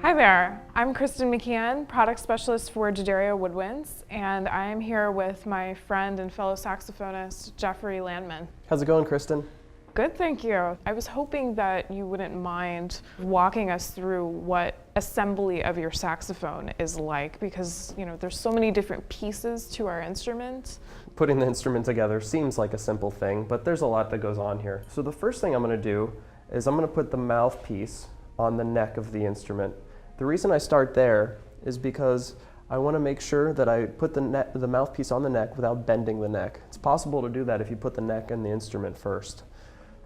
Hi there, I'm Kristen McKeon, product specialist for D'Addario Woodwinds, and I am here with my friend and fellow saxophonist, Jeffrey Landman. How's it going, Kristen? Good, thank you. I was hoping that you wouldn't mind walking us through what assembly of your saxophone is like, because there's so many different pieces to our instrument. Putting the instrument together seems like a simple thing, but there's a lot that goes on here. So the first thing I'm going to do is I'm going to put the mouthpiece on the neck of the instrument. The reason I start there is because I want to make sure that I put the mouthpiece on the neck without bending the neck. It's possible to do that if you put the neck in the instrument first.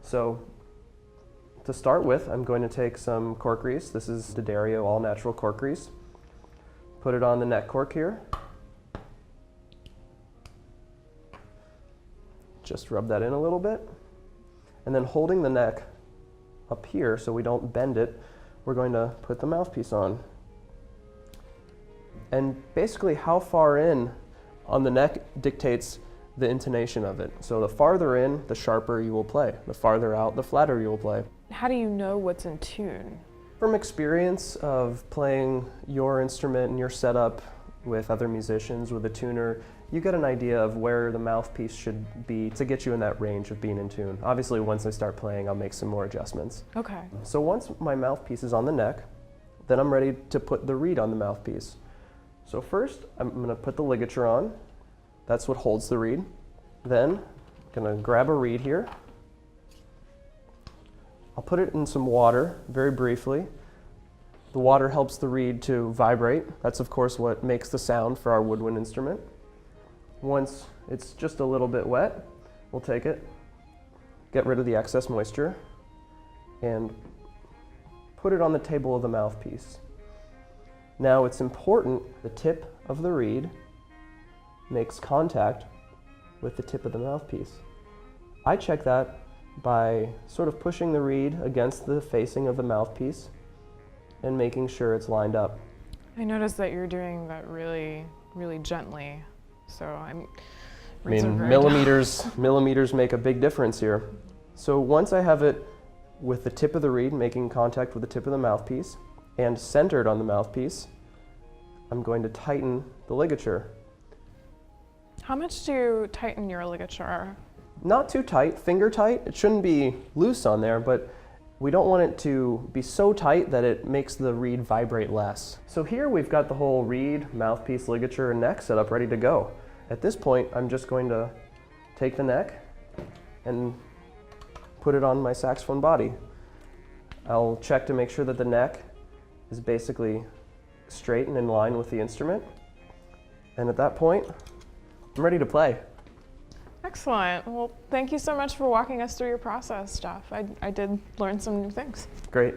So to start with, I'm going to take some cork grease. This is D'Addario all natural cork grease. Put it on the neck cork here. Just rub that in a little bit. And then holding the neck up here so we don't bend it, we're going to put the mouthpiece on. And basically how far in on the neck dictates the intonation of it. So the farther in, the sharper you will play. The farther out, the flatter you will play. How do you know what's in tune? From experience of playing your instrument and your setup with other musicians, with a tuner, you get an idea of where the mouthpiece should be to get you in that range of being in tune. Obviously, once I start playing, I'll make some more adjustments. Okay. So once my mouthpiece is on the neck, then I'm ready to put the reed on the mouthpiece. So first, I'm going to put the ligature on. That's what holds the reed. Then, I'm going to grab a reed here. I'll put it in some water very briefly. The water helps the reed to vibrate. That's of course what makes the sound for our woodwind instrument. Once it's just a little bit wet, we'll take it, get rid of the excess moisture, and put it on the table of the mouthpiece. Now it's important the tip of the reed makes contact with the tip of the mouthpiece. I check that by sort of pushing the reed against the facing of the mouthpiece and making sure it's lined up. I noticed that you're doing that really, really gently. So millimeters make a big difference here. So once I have it with the tip of the reed making contact with the tip of the mouthpiece and centered on the mouthpiece, I'm going to tighten the ligature. How much do you tighten your ligature? Not too tight, finger tight. It shouldn't be loose on there, but we don't want it to be so tight that it makes the reed vibrate less. So here we've got the whole reed, mouthpiece, ligature, and neck set up ready to go. At this point, I'm just going to take the neck and put it on my saxophone body. I'll check to make sure that the neck is basically straight and in line with the instrument. And at that point, I'm ready to play. Excellent. Well, thank you so much for walking us through your process, Jeff. I did learn some new things. Great.